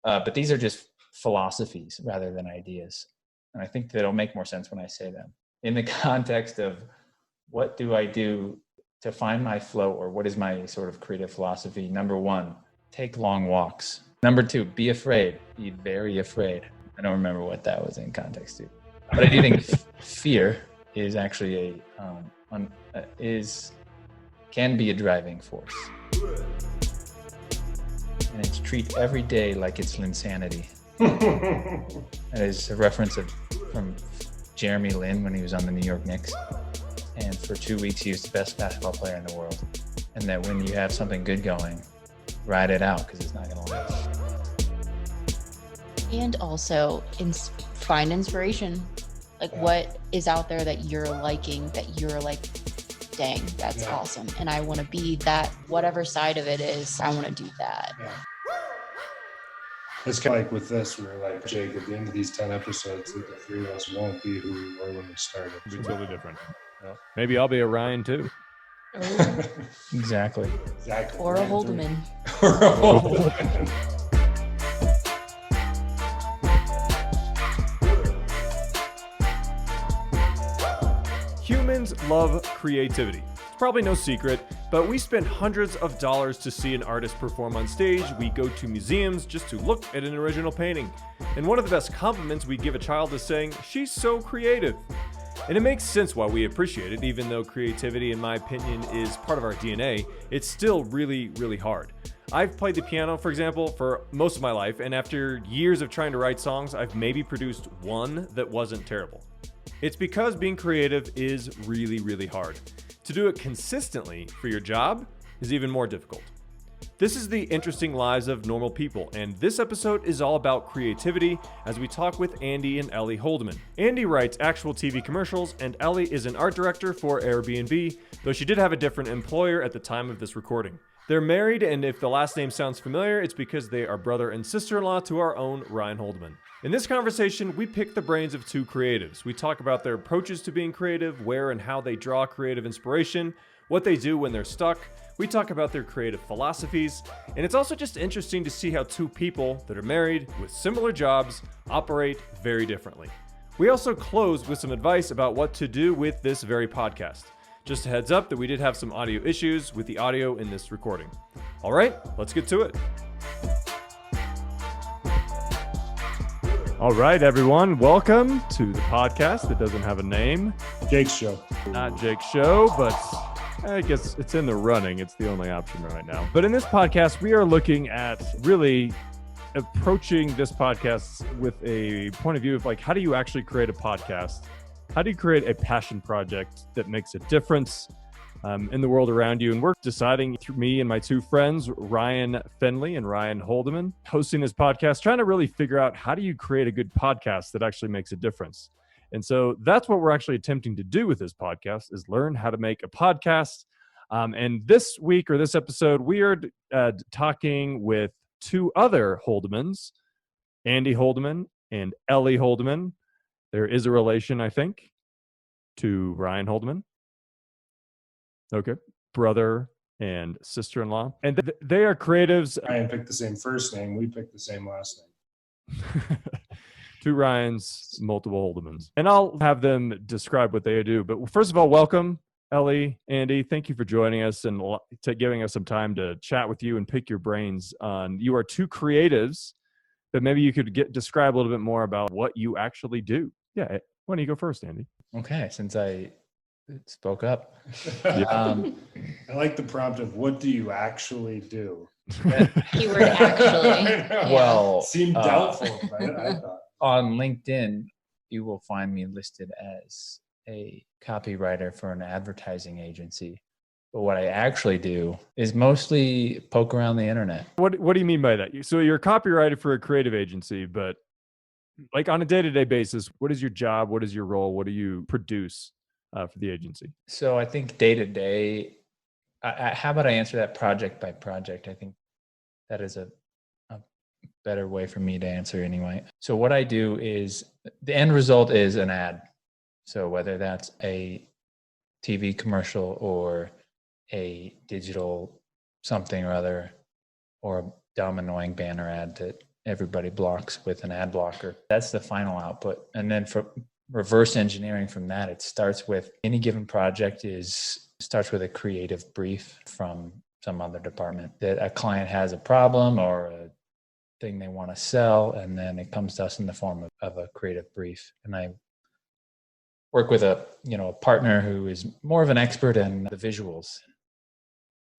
But these are just philosophies rather than ideas. And I think that'll make more sense when I say them. In the context of what do I do to find my flow, or what is my sort of creative philosophy? Number one, take long walks. Number two, be afraid. Be very afraid. I don't remember what that was in context to. But I do think fear is actually can be a driving force. And it's treat every day like it's insanity. That is a reference from Jeremy Lin when he was on the New York Knicks. And for 2 weeks, he was the best basketball player in the world. And that when you have something good going, ride it out because it's not going to last. And also find inspiration. Like what is out there that you're liking, that you're like, dang, that's awesome. And I want to be that, whatever side of it is, I want to do that. Yeah. It's kind of like with this, we're like, Jake, at the end of these 10 episodes, the three of us won't be who we were when we started. It'll be totally different. Yeah. Maybe I'll be a Ryan too. Oh. Exactly. Or a Holdeman. Humans love creativity. It's probably no secret, but we spend hundreds of dollars to see an artist perform on stage. We go to museums just to look at an original painting. And one of the best compliments we give a child is saying, "She's so creative." And it makes sense why we appreciate it. Even though creativity, in my opinion, is part of our DNA, it's still really, really hard. I've played the piano, for example, for most of my life, and after years of trying to write songs, I've maybe produced one that wasn't terrible. It's because being creative is really, really hard. To do it consistently for your job is even more difficult. This is the Interesting Lives of Normal People, and this episode is all about creativity as we talk with Andy and Elly Holdeman. Andy writes actual TV commercials, and Elly is an art director for Airbnb, though she did have a different employer at the time of this recording. They're married, and if the last name sounds familiar, it's because they are brother and sister-in-law to our own Ryan Holdeman. In this conversation, we pick the brains of two creatives. We talk about their approaches to being creative, where and how they draw creative inspiration, what they do when they're stuck. We talk about their creative philosophies, and it's also just interesting to see how two people that are married with similar jobs operate very differently. We also close with some advice about what to do with this very podcast. Just a heads up that we did have some audio issues with the audio in this recording. All right, let's get to it. All right, everyone, welcome to the podcast that doesn't have a name. Jake's show. Not Jake's show, but I guess it's in the running. It's the only option right now. But in this podcast, we are looking at really approaching this podcast with a point of view of like, how do you actually create a podcast? How do you create a passion project that makes a difference in the world around you? And we're deciding through me and my two friends, Ryan Finley and Ryan Holdeman, hosting this podcast, trying to really figure out how do you create a good podcast that actually makes a difference. And so that's what we're actually attempting to do with this podcast, is learn how to make a podcast. And this week, or this episode, we are talking with two other Holdemans, Andy Holdeman and Elly Holdeman. There is a relation, I think, to Ryan Holdeman. Okay. Brother and sister-in-law. And they are creatives. Ryan picked the same first name. We picked the same last name. Two Ryans, multiple Holdemans. And I'll have them describe what they do. But first of all, welcome, Elly, Andy. Thank you for joining us and giving us some time to chat with you and pick your brains on. You are two creatives, but maybe you could describe a little bit more about what you actually do. Yeah. Why don't you go first, Andy? Okay, since I spoke up. I like the prompt of what do you actually do? Keyword actually. Well, seemed doubtful, I thought. On LinkedIn, you will find me listed as a copywriter for an advertising agency. But what I actually do is mostly poke around the internet. What do you mean by that? So you're a copywriter for a creative agency, but like on a day-to-day basis, what is your job? What is your role? What do you produce for the agency? So I think day to day, how about I answer that project by project? I think that is a better way for me to answer anyway. So what I do is the end result is an ad. So whether that's a TV commercial or a digital something or other, or a dumb, annoying banner ad that everybody blocks with an ad blocker. That's the final output. And then for reverse engineering from that, it starts with any given project starts with a creative brief from some other department that a client has a problem or a thing they want to sell, and then it comes to us in the form of a creative brief. And I work with a partner who is more of an expert in the visuals.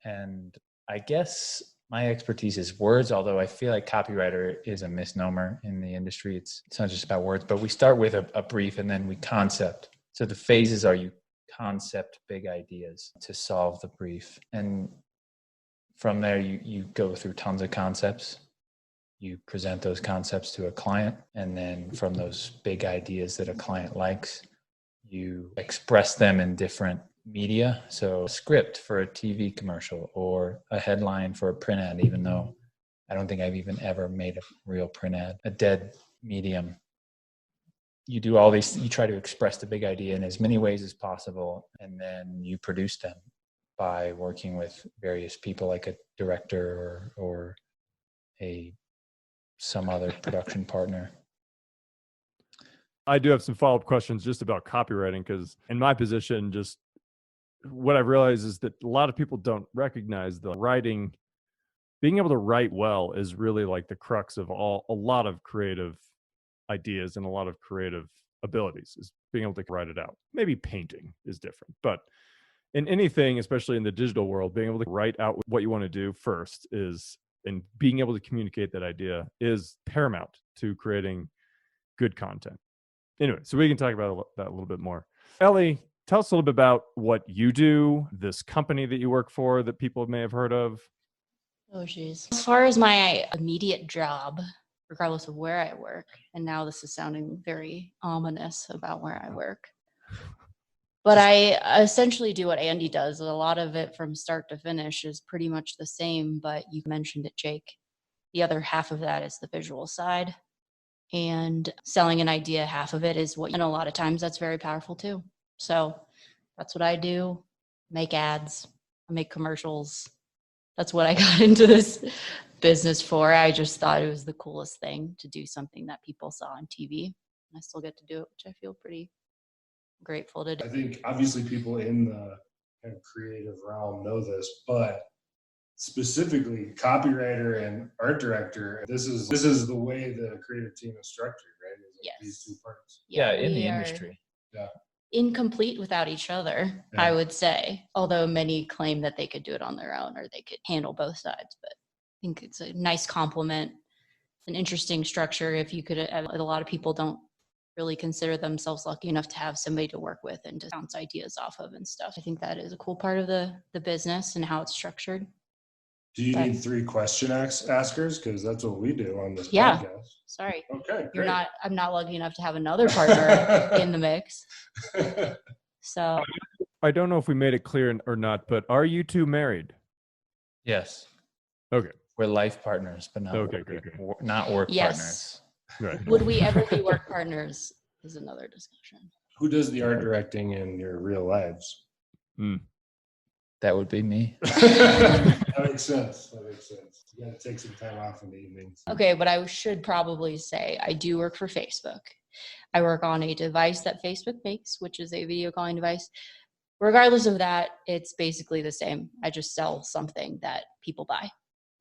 And I guess my expertise is words, although I feel like copywriter is a misnomer in the industry. It's not just about words, but we start with a brief and then we concept. So the phases are you concept big ideas to solve the brief. And from there, you go through tons of concepts. You present those concepts to a client. And then from those big ideas that a client likes, you express them in different media. So a script for a TV commercial or a headline for a print ad, even though I don't think I've even ever made a real print ad, a dead medium. You do all these, you try to express the big idea in as many ways as possible, and then you produce them by working with various people like a director or some other production partner. I do have some follow-up questions just about copywriting, because in my position, just what I've realized is that a lot of people don't recognize the writing. Being able to write well is really like the crux of a lot of creative ideas and a lot of creative abilities, is being able to write it out. Maybe painting is different, but in anything, especially in the digital world, being able to write out what you want to do first and being able to communicate that idea is paramount to creating good content. Anyway, so we can talk about that a little bit more. Elly, tell us a little bit about what you do, this company that you work for that people may have heard of. Oh, geez. As far as my immediate job, regardless of where I work, and now this is sounding very ominous about where I work, but I essentially do what Andy does. A lot of it from start to finish is pretty much the same, but you mentioned it, Jake. The other half of that is the visual side. And selling an idea, half of it is and a lot of times that's very powerful too. So that's what I do. Make ads, I make commercials. That's what I got into this business for. I just thought it was the coolest thing to do something that people saw on TV. And I still get to do it, which I feel pretty grateful to do. I think obviously people in the kind of creative realm know this, but specifically copywriter and art director, this is the way the creative team is structured, right? Yes. These two parts. Yeah, in the industry. Yeah. Incomplete without each other, Yeah. I would say, although many claim that they could do it on their own or they could handle both sides. But I think it's a nice complement, an interesting structure. If you could, a lot of people don't really consider themselves lucky enough to have somebody to work with and to bounce ideas off of and stuff. I think that is a cool part of the business and how it's structured. Do you need 3 question askers? Because that's what we do on this Yeah. podcast. Sorry. Okay. You're great. I'm not lucky enough to have another partner in the mix. So I don't know if we made it clear or not, but are you two married? Yes. Okay. We're life partners, but not not work yes. partners. Right. Would we ever be work partners is another discussion. Who does the art directing in your real lives? That would be me. That makes sense. You gotta take some time off in the evenings. Okay, but I should probably say I do work for Facebook. I work on a device that Facebook makes, which is a video calling device. Regardless of that, it's basically the same. I just sell something that people buy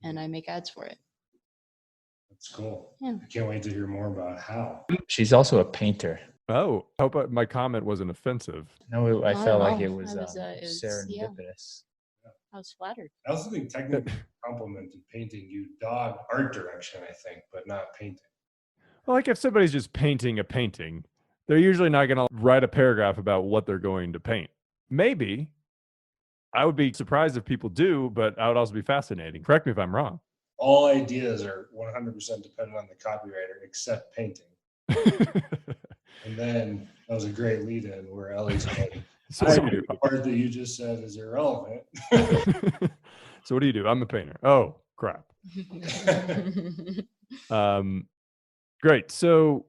and I make ads for it. That's cool. Yeah. I can't wait to hear more about how. She's also a painter. Oh, I hope my comment wasn't offensive. No, I felt like know. it was, it was serendipitous. I was flattered. I also think technically complimented painting you dog art direction, I think, but not painting. Well, like if somebody's just painting a painting, they're usually not going to write a paragraph about what they're going to paint. Maybe. I would be surprised if people do, but I would also be fascinating. Correct me if I'm wrong. All ideas are 100% dependent on the copywriter except painting. And then that was a great lead in where Elly's like, So the part that you just said is irrelevant. So what do you do? I'm a painter. Oh, crap. Great. So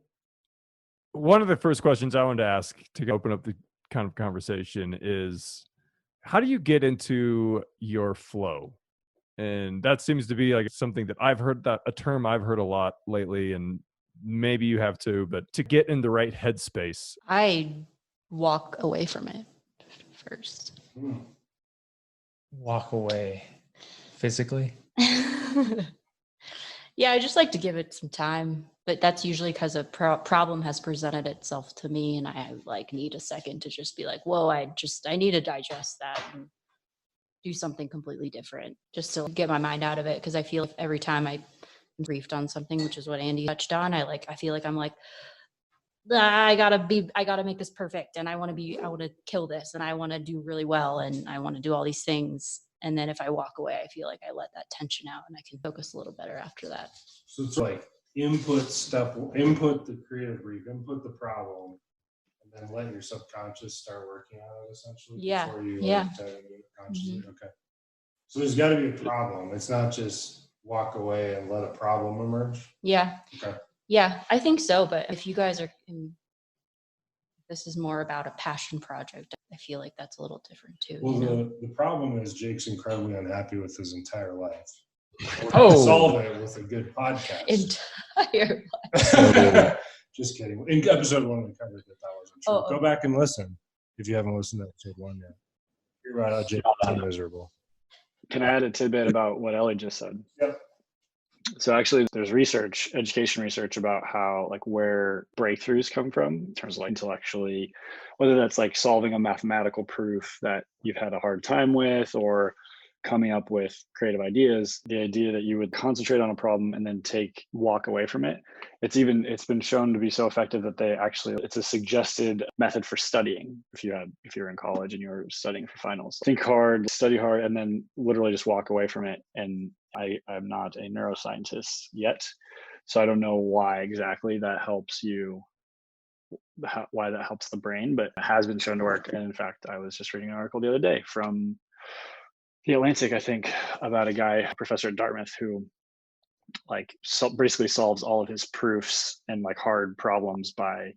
one of the first questions I wanted to ask to open up the kind of conversation is, How do you get into your flow? And that seems to be like something that I've heard, that a term I've heard a lot lately, and maybe you have too, but to get in the right headspace. I walk away from it first. Walk away physically. Yeah, I just like to give it some time, but that's usually because a problem has presented itself to me, and I like need a second to just be like, whoa, I need to digest that and do something completely different just to get my mind out of it. Because I feel like every time I'm briefed on something, which is what Andy touched on, I feel like I'm like, I gotta make this perfect, and I want to kill this, and I want to do really well, and I want to do all these things. And then if I walk away, I feel like I let that tension out and I can focus a little better after that. So it's like input the creative brief, input the problem, and then let your subconscious start working on it essentially. Yeah. Before you Yeah. do it consciously. Okay. So there's got to be a problem. It's not just walk away and let a problem emerge. Yeah. Okay. Yeah, I think so. But if you guys this is more about a passion project, I feel like that's a little different too. Well, you know? the problem is Jake's incredibly unhappy with his entire life. Oh. Solve it with a good podcast. Entire. Just kidding. In episode 1, we covered that wasn't true. Oh, Go back and listen if you haven't listened to episode 1 yet. You're right out, Jake. I'm miserable. Can I add a tidbit about what Elly just said? Yep. So actually there's education research about how like where breakthroughs come from in terms of like intellectually, whether that's like solving a mathematical proof that you've had a hard time with or coming up with creative ideas. The idea that you would concentrate on a problem and then walk away from it. It's been shown to be so effective that it's a suggested method for studying. If you're in college and you're studying for finals, think hard, study hard, and then literally just walk away from it. And I'm not a neuroscientist yet, so I don't know why exactly that helps you, why that helps the brain, but it has been shown to work. And in fact, I was just reading an article the other day from The Atlantic, I think, about a guy, a professor at Dartmouth, who basically solves all of his proofs and like hard problems by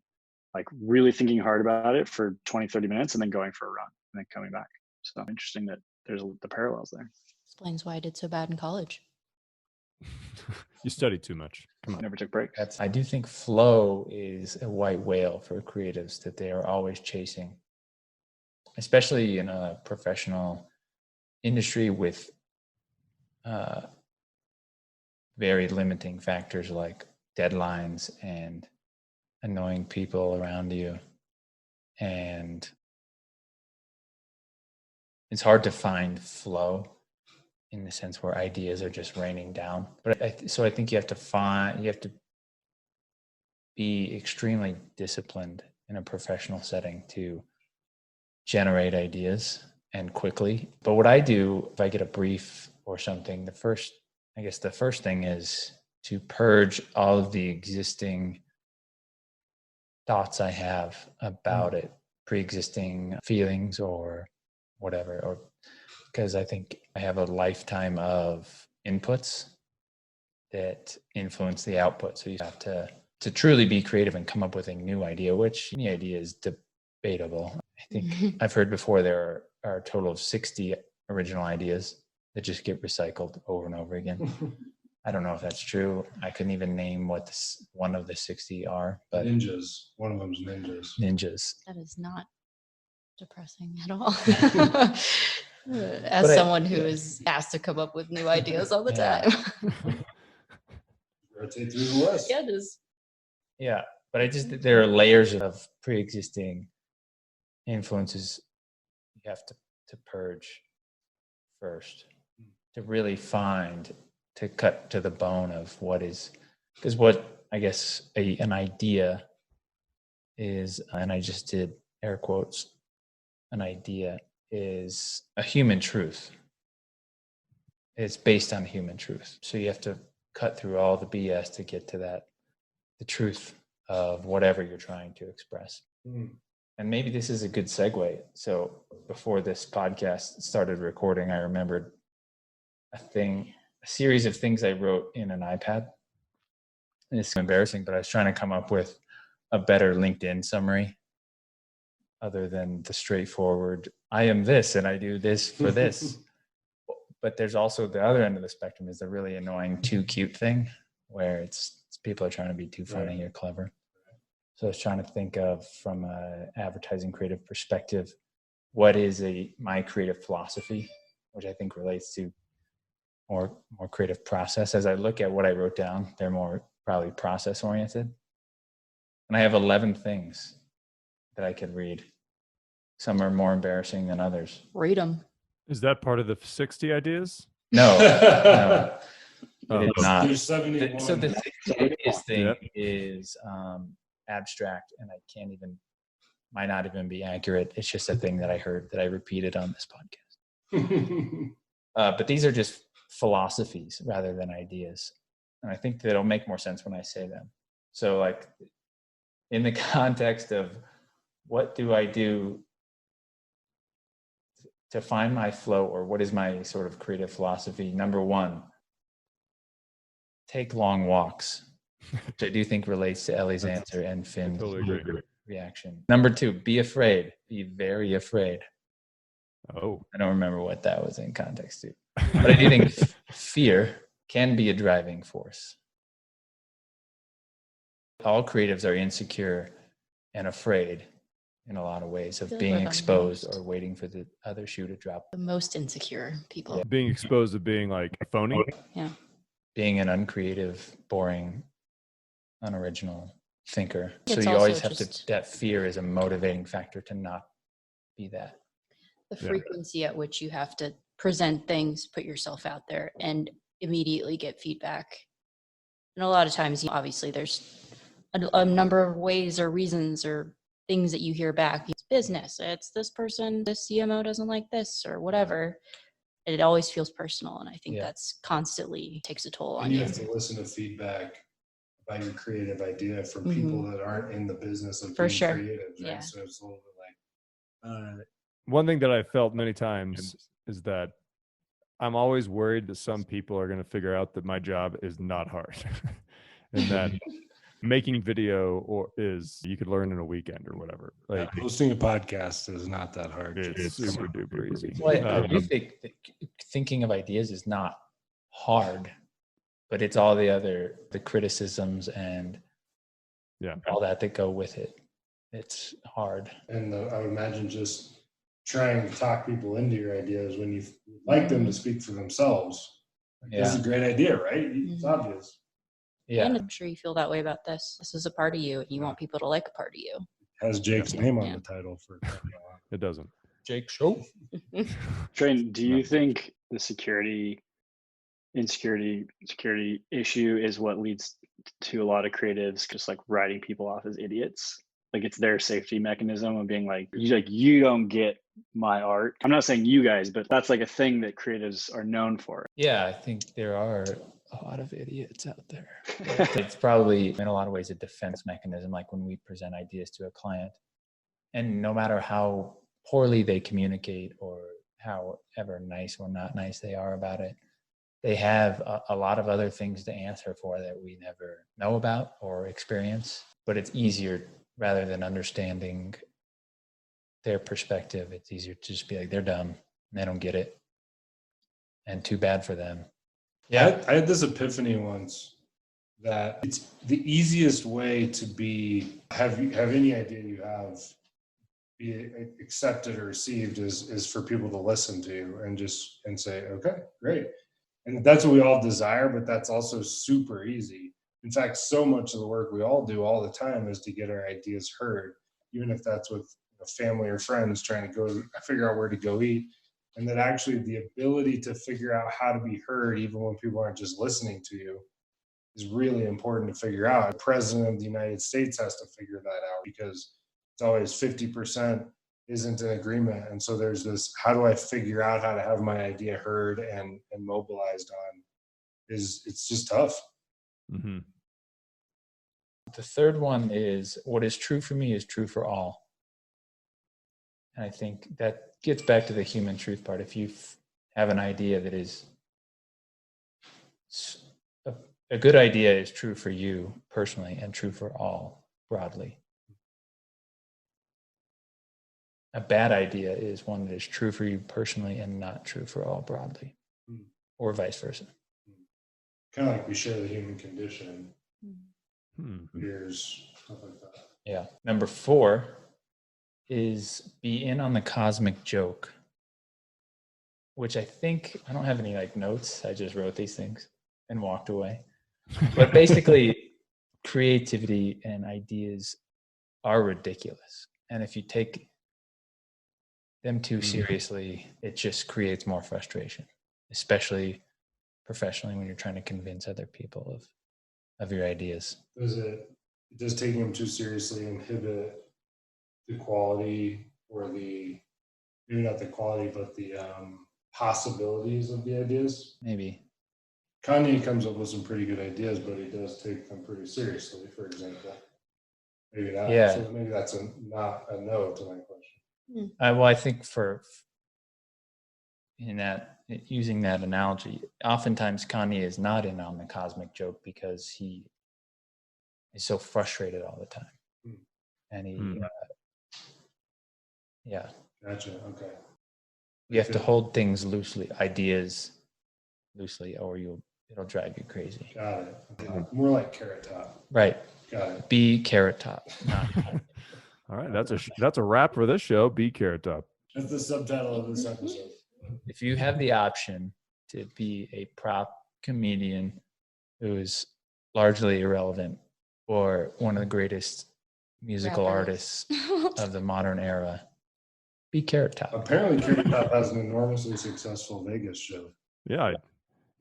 like really thinking hard about it for 20-30 minutes and then going for a run and then coming back. So interesting that there's the parallels there. Explains why I did so bad in college. You studied too much. Come on. Never took breaks. I do think flow is a white whale for creatives that they are always chasing, especially in a professional industry with very limiting factors like deadlines and annoying people around you. And it's hard to find flow in the sense where ideas are just raining down. But I think you have to be extremely disciplined in a professional setting to generate ideas and quickly. But what I do, if I get a brief or something, the first thing is to purge all of the existing thoughts I have about it, pre-existing feelings or whatever, or because I think I have a lifetime of inputs that influence the output. So you have to truly be creative and come up with a new idea, which any idea is debatable. I think I've heard before there are a total of 60 original ideas that just get recycled over and over again. I don't know if that's true. I couldn't even name what one of the 60 are. But ninjas. One of them's ninjas. Ninjas. That is not depressing at all. As someone who is asked to come up with new ideas all the time. Rotate through the list. Yeah, it is. Yeah, but there are layers of pre-existing influences you have to purge first to really to cut to the bone of what is, because what I guess an idea is, and I just did air quotes, an idea is a human truth. It's based on human truth. So you have to cut through all the BS to get to the truth of whatever you're trying to express. And maybe this is a good segue. So before this podcast started recording, I remembered a series of things I wrote in an iPad. And it's embarrassing, but I was trying to come up with a better LinkedIn summary other than the straightforward I am this and I do this for this. But there's also the other end of the spectrum is the really annoying too cute thing where it's people are trying to be too funny or clever. So I was trying to think of from an advertising creative perspective, what is my creative philosophy, which I think relates to more creative process. As I look at what I wrote down, they're more probably process oriented. And I have 11 things that I could read. Some are more embarrassing than others. Read them. Is that part of the 60 ideas? No, no. Oh. It is not. There's 71. So the biggest thing is abstract, and might not even be accurate. It's just a thing that I heard that I repeated on this podcast. But these are just philosophies rather than ideas. And I think that it'll make more sense when I say them. So like in the context of what do I do to find my flow, or what is my sort of creative philosophy? Number one, take long walks, which I do think relates to Elly's answer and Finn's reaction. Number two, be afraid. Be very afraid. Oh. I don't remember what that was in context to. But I do think fear can be a driving force. All creatives are insecure and afraid in a lot of ways of being exposed or waiting for the other shoe to drop. The most insecure people. Being exposed to being like a phony. Yeah. Being an uncreative, boring, unoriginal thinker. So It's you always also have that fear is a motivating factor to not be that. The frequency at which you have to present things, put yourself out there, and immediately get feedback. And a lot of times, obviously, there's a number of ways or reasons or things that you hear back. It's business. It's this person, this CMO doesn't like this or whatever. It always feels personal. And I think that's constantly takes a toll on and you. you have to listen to feedback about your creative idea from people that aren't in the business of being creative. Right? Yeah. So it's a little bit like, one thing that I felt many times is that I'm always worried that some people are going to figure out that my job is not hard and that making video you could learn in a weekend or whatever. Like hosting a podcast is not that hard. It's super duper easy. Well, I do think that thinking of ideas is not hard, but it's all the criticisms and all that go with it. It's hard. And I would imagine just trying to talk people into your ideas when you like them to speak for themselves. This is a great idea, right? It's obvious. Yeah. And I'm sure you feel that way about this. This is a part of you, and you want people to like a part of you. Has Jake's name on the title for it doesn't. Jake Show. Train, do you think the insecurity issue is what leads to a lot of creatives just like writing people off as idiots? Like it's their safety mechanism of being like, you don't get my art. I'm not saying you guys, but that's like a thing that creatives are known for. Yeah, I think there are a lot of idiots out there. It's probably in a lot of ways a defense mechanism, like when we present ideas to a client. And no matter how poorly they communicate or however nice or not nice they are about it, they have a lot of other things to answer for that we never know about or experience. But it's easier, rather than understanding their perspective, it's easier to just be like, they're dumb, they don't get it, and too bad for them. Yeah, I had this epiphany once that it's the easiest way to have any idea you have be accepted or received is for people to listen to and say, okay, great. And that's what we all desire, but that's also super easy. In fact, so much of the work we all do all the time is to get our ideas heard, even if that's with family or friends trying to go figure out where to go eat. And that actually the ability to figure out how to be heard, even when people aren't just listening to you, is really important to figure out. The president of the United States has to figure that out because it's always 50% isn't in agreement. And so there's this, how do I figure out how to have my idea heard and mobilized on it's just tough. Mm-hmm. The third one is, what is true for me is true for all. And I think that gets back to the human truth part. If you have an idea that is a good idea is true for you personally and true for all broadly. A bad idea is one that is true for you personally and not true for all broadly, or vice versa. Kind of like we share the human condition, Hmm. fears, stuff like that. Yeah. Number 4 is be in on the cosmic joke, which I think, I don't have any like notes. I just wrote these things and walked away. But basically, creativity and ideas are ridiculous. And if you take them too seriously, it just creates more frustration, especially professionally when you're trying to convince other people of your ideas. Does taking them too seriously inhibit the quality or maybe not the quality, but the possibilities of the ideas? Maybe. Kanye comes up with some pretty good ideas, but he does take them pretty seriously, for example. Maybe not. Yeah. So maybe that's not a no to my question. Well, I think using that analogy, oftentimes Kanye is not in on the cosmic joke because he is so frustrated all the time. And he, yeah. Gotcha. Okay. You have to hold things loosely, ideas loosely, or it'll drive you crazy. Got it. Okay. More like Carrot Top. Right. Got it. Be Carrot Top. All right, that's a wrap for this show. Be Carrot Top. That's the subtitle of this episode. If you have the option to be a prop comedian who is largely irrelevant or one of the greatest musical artists of the modern era, be Carrot Top. Apparently, Carrot Top has an enormously successful Vegas show. Yeah,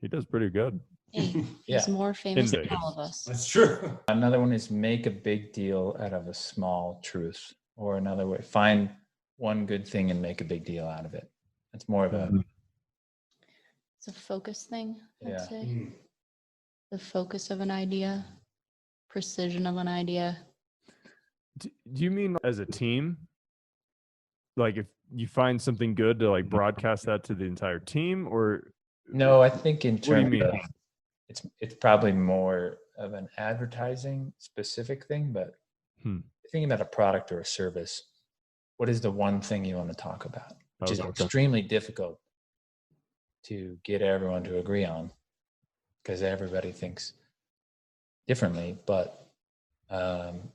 he does pretty good. Hey, he's more famous than all of us. That's true. Another one is make a big deal out of a small truth, or another way, find one good thing and make a big deal out of it. It's more of a It's a focus thing, I'd Yeah. say. The focus of an idea, precision of an idea. Do you mean as a team? Like if you find something good to like broadcast that to the entire team, or No, I think in what do you terms mean? of it's probably more of an advertising specific thing, but thinking about a product or a service, what is the one thing you want to talk about? Which is extremely difficult to get everyone to agree on because everybody thinks differently. But trying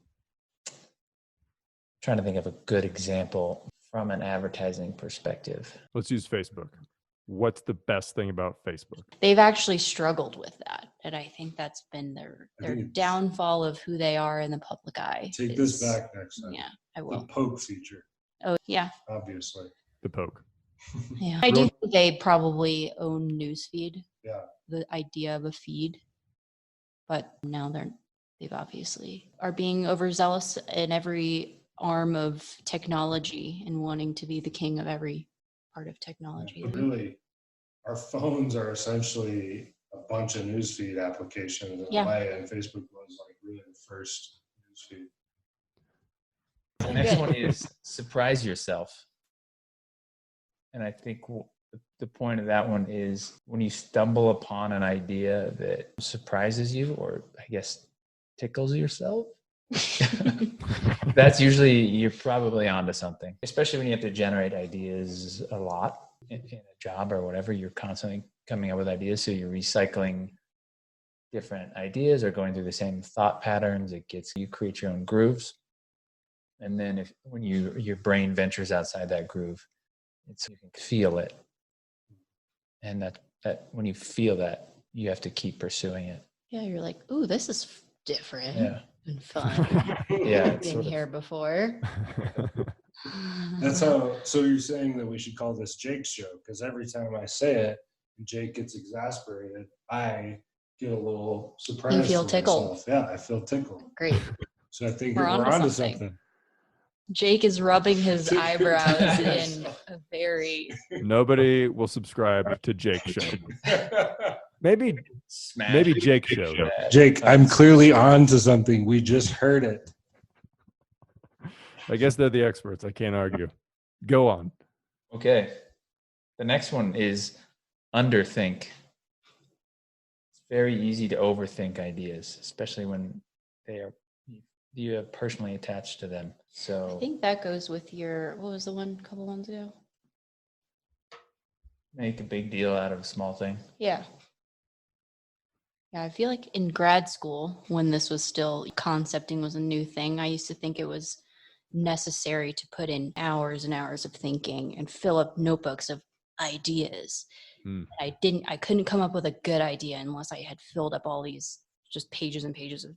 to think of a good example from an advertising perspective. Let's use Facebook. What's the best thing about Facebook? They've actually struggled with that. And I think that's been their I think downfall of who they are in the public eye. Take this back next time. Yeah, I The will. poke feature, Oh, yeah. obviously. The poke. Yeah. I do think they probably own newsfeed. Yeah. The idea of a feed. But now they've obviously are being overzealous in every arm of technology and wanting to be the king of every part of technology. But really, our phones are essentially a bunch of newsfeed applications in a way, and Facebook was like really the first newsfeed. The next one is surprise yourself. And I think the point of that one is when you stumble upon an idea that surprises you, or I guess tickles yourself, that's usually, you're probably onto something, especially when you have to generate ideas a lot in a job or whatever. You're constantly coming up with ideas. So you're recycling different ideas or going through the same thought patterns. You create your own grooves. And then when your brain ventures outside that groove, you can feel it. And that when you feel that, you have to keep pursuing it. Yeah, you're like, ooh, this is different and fun. Yeah, Been here before. That's how. So you're saying that we should call this Jake's show, because every time I say it, and Jake gets exasperated, I get a little surprised. You feel tickled. Myself. Yeah, I feel tickled. Great. So I think We're we're onto onto something. something. Jake is rubbing his eyebrows in a very. Nobody will subscribe to Jake's show. Maybe Jake's show. Jake, I'm clearly on to something. We just heard it. I guess they're the experts. I can't argue. Go on. Okay. The next one is underthink. It's very easy to overthink ideas, especially when you have personally attached to them. So I think that goes with your, what was the one a couple months ago? make a big deal out of a small thing. Yeah. Yeah, I feel like in grad school, when this was still concepting was a new thing, I used to think it was necessary to put in hours and hours of thinking and fill up notebooks of ideas. I couldn't come up with a good idea unless I had filled up all these just pages and pages of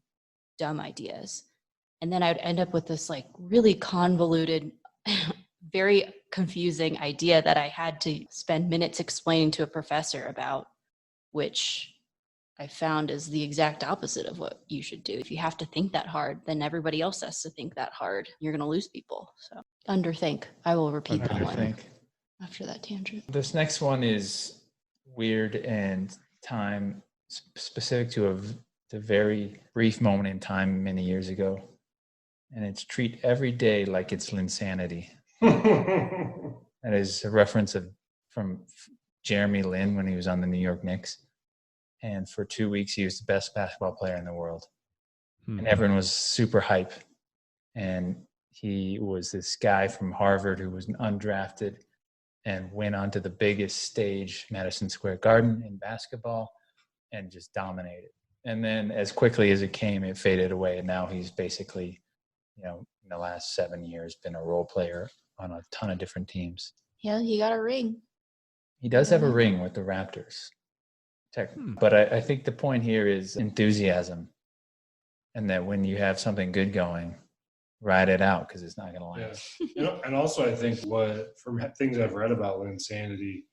dumb ideas. And then I'd end up with this like really convoluted, very confusing idea that I had to spend minutes explaining to a professor about, which I found is the exact opposite of what you should do. If you have to think that hard, then everybody else has to think that hard. You're going to lose people. So underthink. I will repeat that one Underthink. after that tangent. This next one is weird and time specific to the very brief moment in time many years ago. And it's treat every day like it's Linsanity. That is a reference from Jeremy Lin when he was on the New York Knicks. And for 2 weeks, he was the best basketball player in the world. And everyone was super hype. And he was this guy from Harvard who was undrafted and went onto the biggest stage, Madison Square Garden, in basketball and just dominated. And then as quickly as it came, it faded away. And now he's basically, in the last 7 years, been a role player on a ton of different teams. Yeah, he got a ring. He does have a ring with the Raptors. But I think the point here is enthusiasm. And that when you have something good going, ride it out because it's not going to last. Yeah. And also I think from things I've read about Linsanity,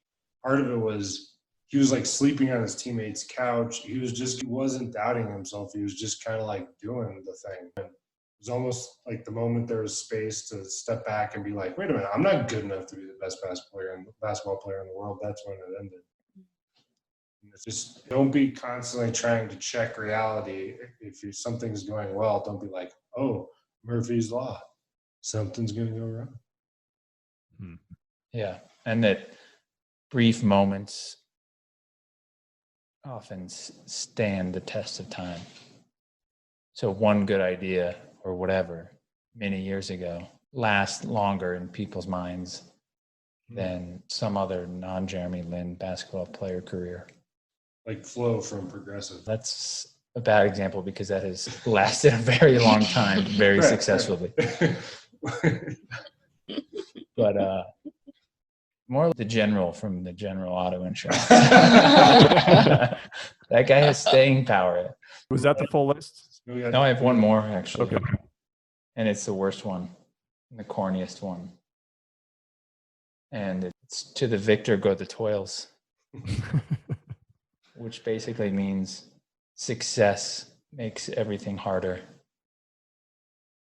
part of it was he was like sleeping on his teammate's couch. He wasn't doubting himself. He was just kind of like doing the thing. And it was almost like the moment there was space to step back and be like, wait a minute, I'm not good enough to be the best basketball player in the world. That's when it ended. Just don't be constantly trying to check reality. If something's going well, don't be like, oh, Murphy's Law. Something's going to go wrong. Yeah. And that brief moments often stand the test of time. So one good idea or whatever many years ago lasts longer in people's minds than some other non-Jeremy Lin basketball player career. Like Flo from Progressive. That's a bad example because that has lasted a very long time, very successfully. But more the general from the General Auto Insurance. That guy has staying power. Was that the full list? No, I have one more actually. Okay. And it's the worst one, the corniest one. And it's to the victor go the toils. Which basically means success makes everything harder.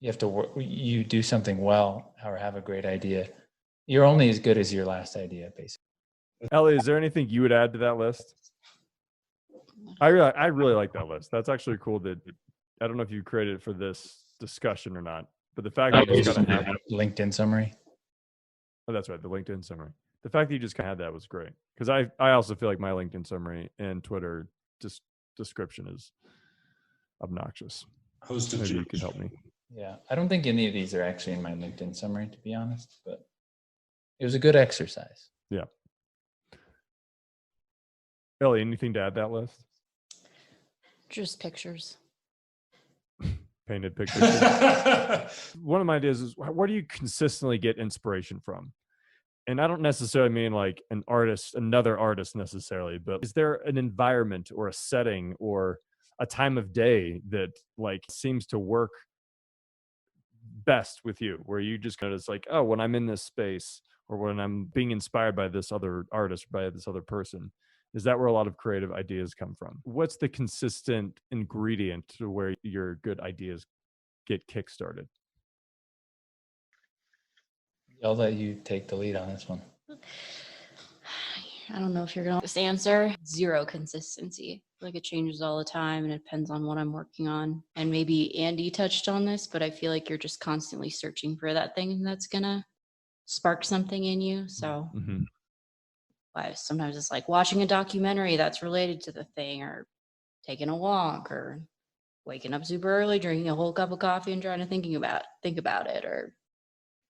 You have to work, you do something well or have a great idea. You're only as good as your last idea, basically. Elly, is there anything you would add to that list? I really like that list. That's actually cool. That I don't know if you created it for this discussion or not, but the fact that you just kind of had LinkedIn summary. Oh, that's right, the LinkedIn summary. The fact that you just kind of had that was great because I also feel like my LinkedIn summary and Twitter description is obnoxious. Maybe you could help me. Yeah, I don't think any of these are actually in my LinkedIn summary, to be honest, but it was a good exercise. Yeah. Elly, anything to add to that list? Just pictures. Painted pictures. One of my ideas is, where do you consistently get inspiration from? And I don't necessarily mean like another artist necessarily, but is there an environment or a setting or a time of day that like seems to work best with you, where you just kind of, it's like, oh, when I'm in this space or when I'm being inspired by this other artist, by this other person, is that where a lot of creative ideas come from? What's the consistent ingredient to where your good ideas get kickstarted? I'll let you take the lead on this one. I don't know if you're going to answer. Zero consistency. Like it changes all the time and it depends on what I'm working on. And maybe Andy touched on this, but I feel like you're just constantly searching for that thing that's going to spark something in you. So sometimes it's like watching a documentary that's related to the thing or taking a walk or waking up super early, drinking a whole cup of coffee and trying to think about it, or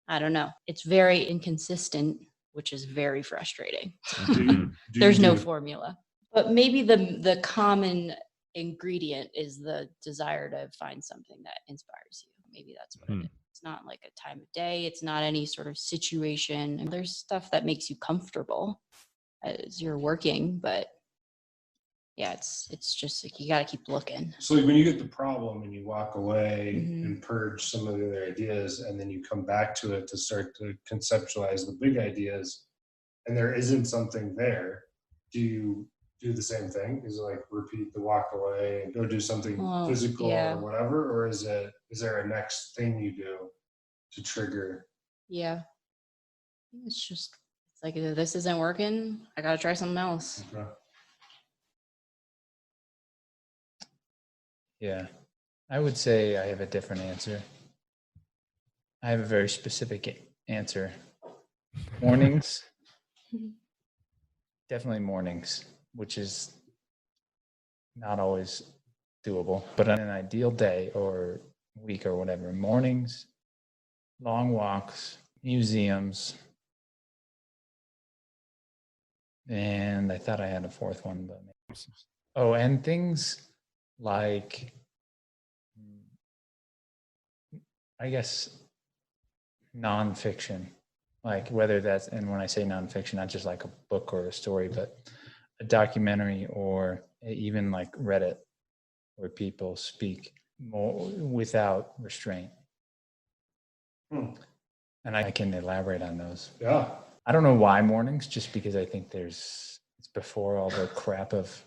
I don't know. It's very inconsistent, which is very frustrating. There's no formula. But maybe the common ingredient is the desire to find something that inspires you. Maybe that's what it is. It's not like a time of day. It's not any sort of situation. And there's stuff that makes you comfortable as you're working, but yeah, it's just like you got to keep looking. So like when you get the problem and you walk away and purge some of the other ideas, and then you come back to it to start to conceptualize the big ideas, and there isn't something there, do you do the same thing? Is it like repeat the walk away and go do something physical or whatever? Or is there a next thing you do to trigger? Yeah. It's like, if this isn't working, I got to try something else. Okay. Yeah. I would say I have a different answer. I have a very specific answer. Mornings. Definitely mornings, which is not always doable, but on an ideal day or week or whatever, mornings, long walks, museums, and I thought I had a fourth one, but and things like, I guess, nonfiction. Like whether that's, and when I say nonfiction, not just like a book or a story, but a documentary or even like Reddit, where people speak more without restraint. And I can elaborate on those. Yeah. I don't know why mornings, just because I think it's before all the crap of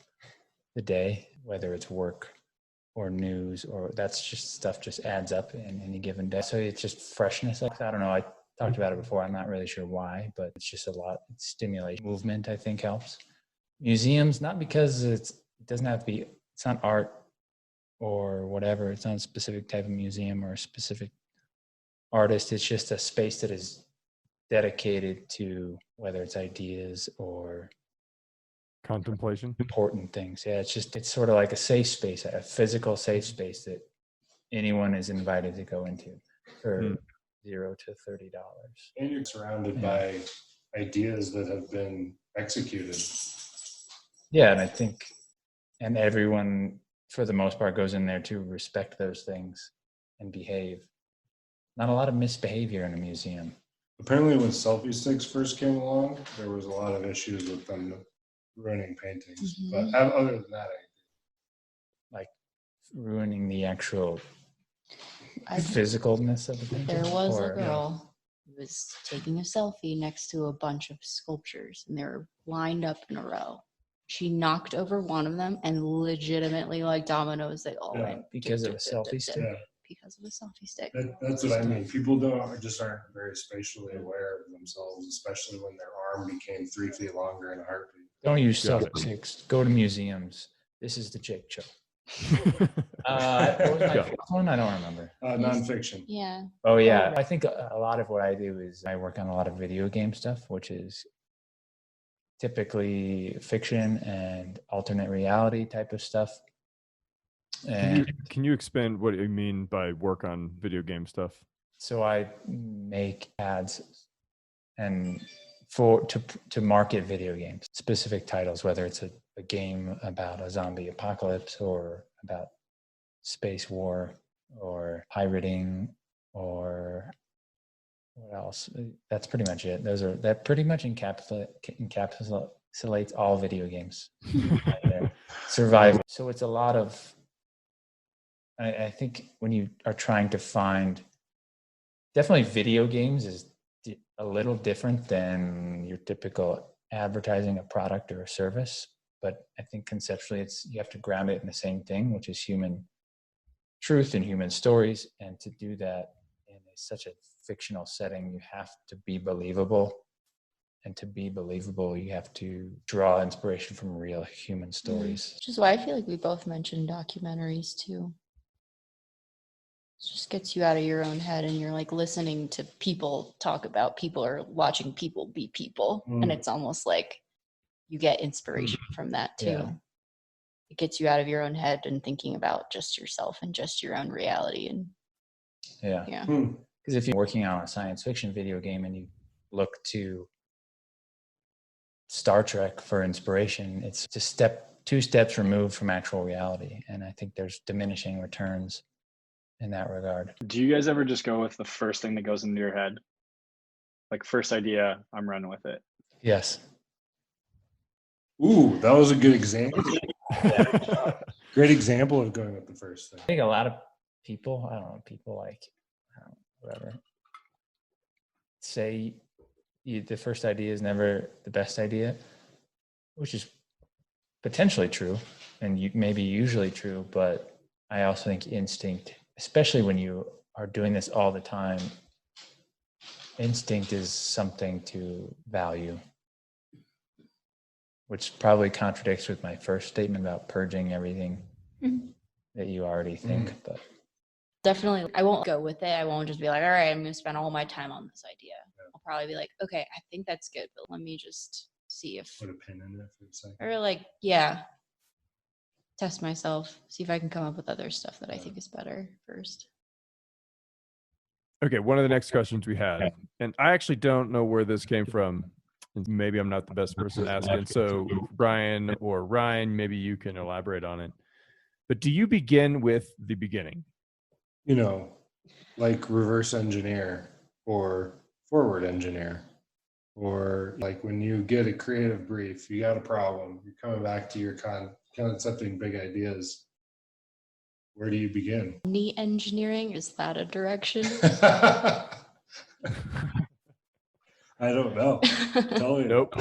the day, whether it's work or news, or that's just stuff just adds up in any given day. So it's just freshness. I don't know. I talked about it before. I'm not really sure why, but it's just a lot. It's stimulation. Movement, I think, helps. Museums, not because it doesn't have to be, it's not art or whatever. It's not a specific type of museum or a specific artist. It's just a space that is dedicated to whether it's ideas or contemplation, important things. Yeah, it's sort of like a safe space, a physical safe space that anyone is invited to go into for $0 to $30. And you're surrounded by ideas that have been executed. Yeah, and I think, and everyone for the most part goes in there to respect those things and behave. Not a lot of misbehavior in a museum. Apparently when selfie sticks first came along, there was a lot of issues with them ruining paintings. But other than that, like ruining the actual physicalness of the painting. There was a girl who was taking a selfie next to a bunch of sculptures, and they were lined up in a row. She knocked over one of them, and legitimately, like dominoes, they all went because of a selfie stick. Yeah. Because of a selfie stick. That's what I mean. People aren't very spatially aware of themselves, especially when their arm became 3 feet longer in a heartbeat. Don't use selfie sticks. Go to museums. This is the Jake Show. What was my fifth one? I don't remember. Nonfiction. Yeah. Oh yeah. I think a lot of what I do is I work on a lot of video game stuff, which is typically fiction and alternate reality type of stuff. And can you expand what you mean by work on video game stuff? So I make ads and to market video games, specific titles, whether it's a game about a zombie apocalypse or about space war or pirating or what else. That's pretty much it. That pretty much encapsulates all video games. Survival. So it's a lot of, I think when you are trying to find, definitely video games is a little different than your typical advertising a product or a service. But I think conceptually you have to ground it in the same thing, which is human truth and human stories. And to do that in such a fictional setting, you have to be believable. And to be believable, you have to draw inspiration from real human stories. Which is why I feel like we both mentioned documentaries too. It just gets you out of your own head, and you're like listening to people talk about people or watching people be people. And it's almost like you get inspiration from that too. it gets you out of your own head and thinking about just yourself and just your own reality. And yeah. Because if you're working on a science fiction video game and you look to Star Trek for inspiration, it's just two steps removed from actual reality. And I think there's diminishing returns in that regard. Do you guys ever just go with the first thing that goes into your head? Like first idea, I'm running with it. Yes. Ooh, that was a good example. Great example of going with the first thing. I think a lot of people, I don't know, people like, whatever, say the first idea is never the best idea, which is potentially true and maybe usually true, but I also think instinct, especially when you are doing this all the time, instinct is something to value, which probably contradicts with my first statement about purging everything that you already think. But definitely, I won't go with it. I won't just be like, all right, I'm going to spend all my time on this idea. I'll probably be like, okay, I think that's good, but let me just see if put a pin in it for a second. Or like, test myself, see if I can come up with other stuff that I think is better first. Okay, one of the next questions we had, and I actually don't know where this came from. Maybe I'm not the best person asking. So Brian or Ryan, maybe you can elaborate on it. But do you begin with the beginning? You know, like reverse engineer or forward engineer, or like when you get a creative brief, you got a problem, you're coming back to your concepting big ideas. Where do you begin? Neat engineering, is that a direction? I don't know. Tell me. Nope.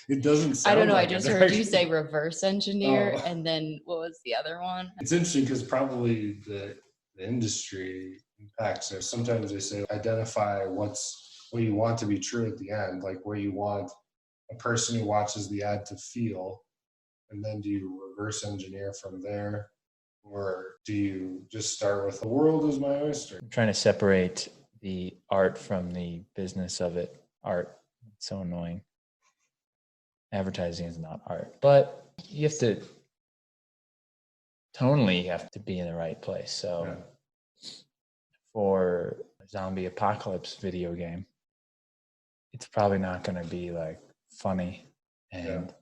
It doesn't sound I don't know. like I just a heard you direction. say reverse engineer, Oh. and then what was the other one? It's interesting because probably the industry impacts it. Sometimes they say identify what you want to be true at the end, like what you want a person who watches the ad to feel, and then do you reverse engineer from there, or do you just start with the world is my oyster? I'm trying to separate the art from the business of it. Art, it's so annoying. Advertising is not art, but you have to tonally, you have to be in the right place. So for a zombie apocalypse video game, it's probably not going to be like funny, and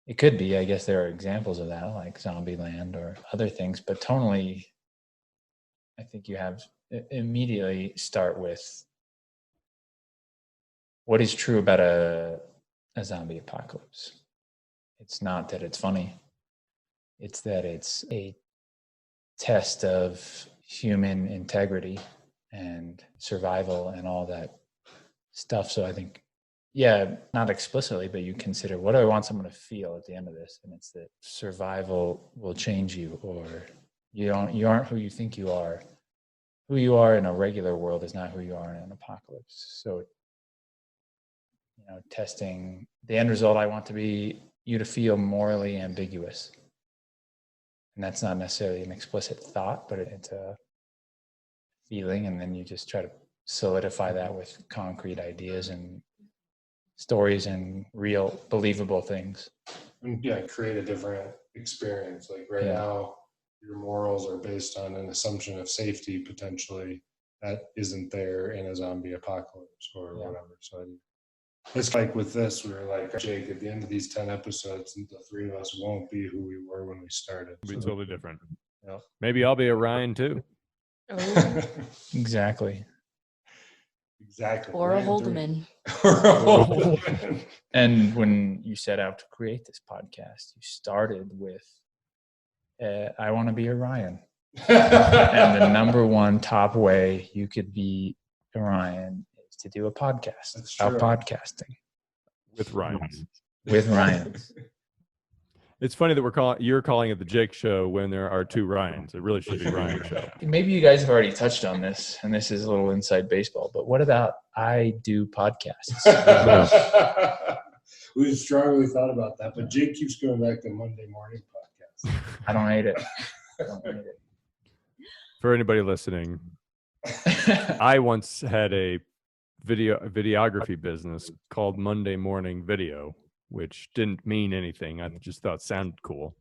it could be. I guess there are examples of that, like Zombieland or other things. But tonally, I think you have immediately start with what is true about a zombie apocalypse. It's not that it's funny. It's that it's a test of human integrity and survival and all that stuff. So I think, not explicitly, but you consider, what do I want someone to feel at the end of this? And it's that survival will change you, or you aren't who you think you are. Who you are in a regular world is not who you are in an apocalypse. So, testing the end result, I want to be you to feel morally ambiguous. And that's not necessarily an explicit thought, but it's a feeling. And then you just try to solidify that with concrete ideas and stories and real believable things. And create a different experience. Like now, your morals are based on an assumption of safety, potentially, that isn't there in a zombie apocalypse or whatever. So it's like with this, we were like, Jake, at the end of these 10 episodes, the three of us won't be who we were when we started. It'll be totally different. Yeah. Maybe I'll be a Ryan too. Exactly. Exactly. Or a Holdeman. And when you set out to create this podcast, you started with, I want to be a Ryan. And the number one top way you could be a Ryan is to do a podcast about podcasting. With Ryan. With Ryan. It's funny that you're calling it the Jake Show when there are two Ryans. It really should be Ryan Show. Maybe you guys have already touched on this, and this is a little inside baseball, but what about I do podcasts? We strongly thought about that, but Jake keeps going back to Monday morning podcast. I don't hate it. For anybody listening, I once had a videography business called Monday Morning Video, which didn't mean anything. I just thought it sounded cool.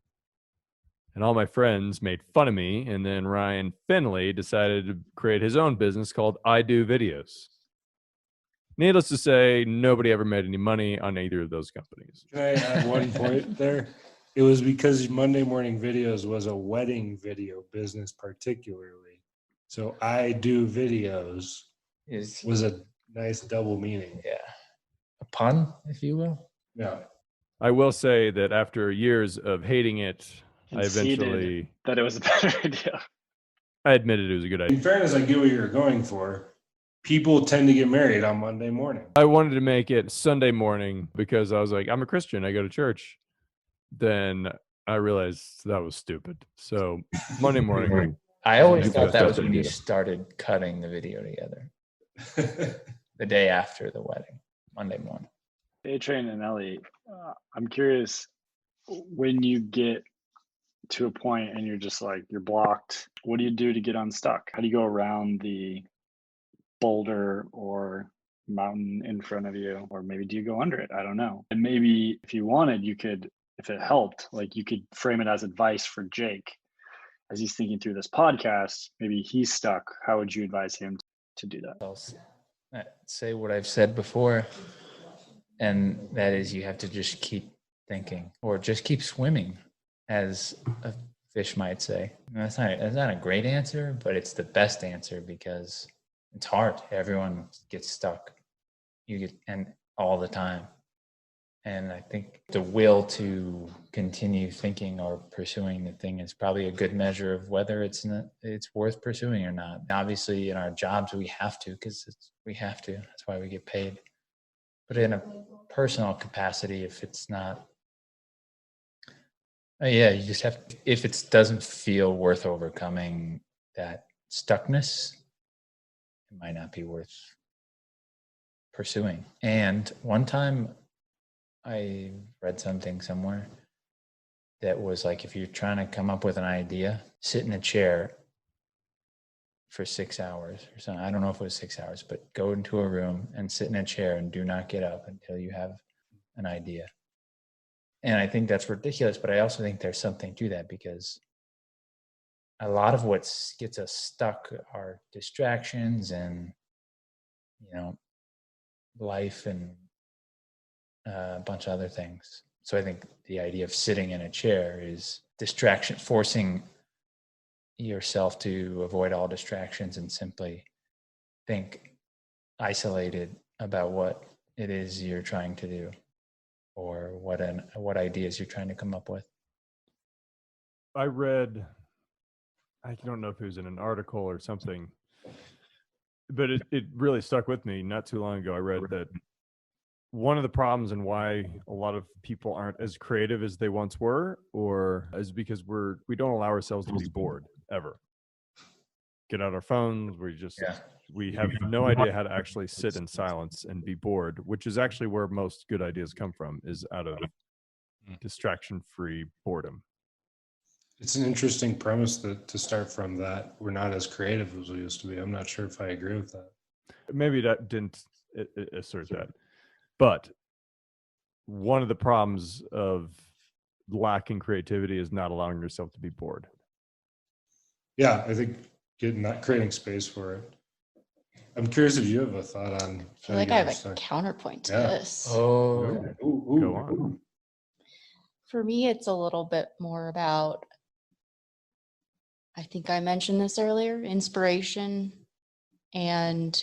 and all my friends made fun of me. And then Ryan Finley decided to create his own business called I Do Videos. Needless to say, nobody ever made any money on either of those companies. Can I add one point there? It was because Monday Morning Videos was a wedding video business particularly. So I Do Videos was a nice double meaning. Yeah. A pun, if you will. Yeah. I will say that after years of hating it, I eventually that it was a better idea. I admitted it was a good idea. In fairness, I get what you're going for. People tend to get married on Monday morning. I wanted to make it Sunday morning because I was like, I'm a Christian, I go to church. Then I realized that was stupid. So Monday morning. I always thought that was when you started cutting the video together. The day after the wedding, Monday morning. A-Train and Elly, I'm curious, when you get to a point and you're just like, you're blocked, what do you do to get unstuck? How do you go around the boulder or mountain in front of you? Or maybe do you go under it? I don't know. And maybe if you wanted, you could, if it helped, like you could frame it as advice for Jake as he's thinking through this podcast. Maybe he's stuck. How would you advise him to do that? I'll say what I've said before, and that is you have to just keep thinking, or just keep swimming, as a fish might say. And that's not a great answer, but it's the best answer because it's hard. Everyone gets stuck. And all the time. And I think the will to continue thinking or pursuing the thing is probably a good measure of whether it's worth pursuing or not. Obviously, in our jobs, we have to, we have to. That's why we get paid. But in a personal capacity, if it's not, you just have. If it doesn't feel worth overcoming that stuckness, it might not be worth pursuing. And one time, I read something somewhere that was like, if you're trying to come up with an idea, sit in a chair for 6 hours or something. I don't know if it was 6 hours, but go into a room and sit in a chair and do not get up until you have an idea. And I think that's ridiculous, but I also think there's something to that because a lot of what gets us stuck are distractions and, life and a bunch of other things. So I think the idea of sitting in a chair is distraction, forcing yourself to avoid all distractions and simply think isolated about what it is you're trying to do or what ideas you're trying to come up with. I read, I don't know if it was in an article or something, but it really stuck with me. Not too long ago, I read that one of the problems and why a lot of people aren't as creative as they once were, or is because we don't allow ourselves to be bored ever. Get out our phones. We have no idea how to actually sit in silence and be bored, which is actually where most good ideas come from, is out of distraction-free boredom. It's an interesting premise to start from, that we're not as creative as we used to be. I'm not sure if I agree with that. Maybe that didn't assert that. But one of the problems of lacking creativity is not allowing yourself to be bored. Yeah, I think not creating space for it. I'm curious if you have a thought on. I feel like I have a counterpoint to this. Oh, Go on. For me, it's a little bit more about, I think I mentioned this earlier, inspiration. And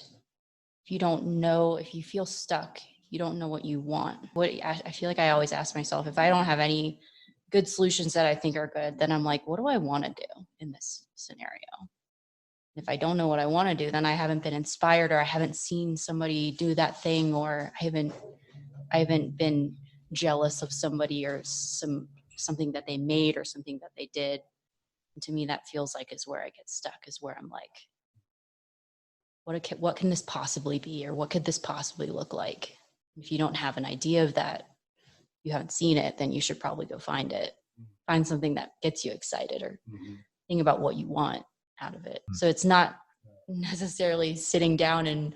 if you don't know, if you feel stuck, you don't know what you want. I feel like I always ask myself, if I don't have any good solutions that I think are good, then I'm like, what do I want to do in this scenario? If I don't know what I want to do, then I haven't been inspired, or I haven't seen somebody do that thing, or I haven't been jealous of somebody or something that they made or something that they did. And to me, that feels like is where I get stuck, is where I'm like, what can this possibly be? Or what could this possibly look like? If you don't have an idea of that, you haven't seen it, then you should probably go find it. Find something that gets you excited, or think about what you want out of it. So it's not necessarily sitting down and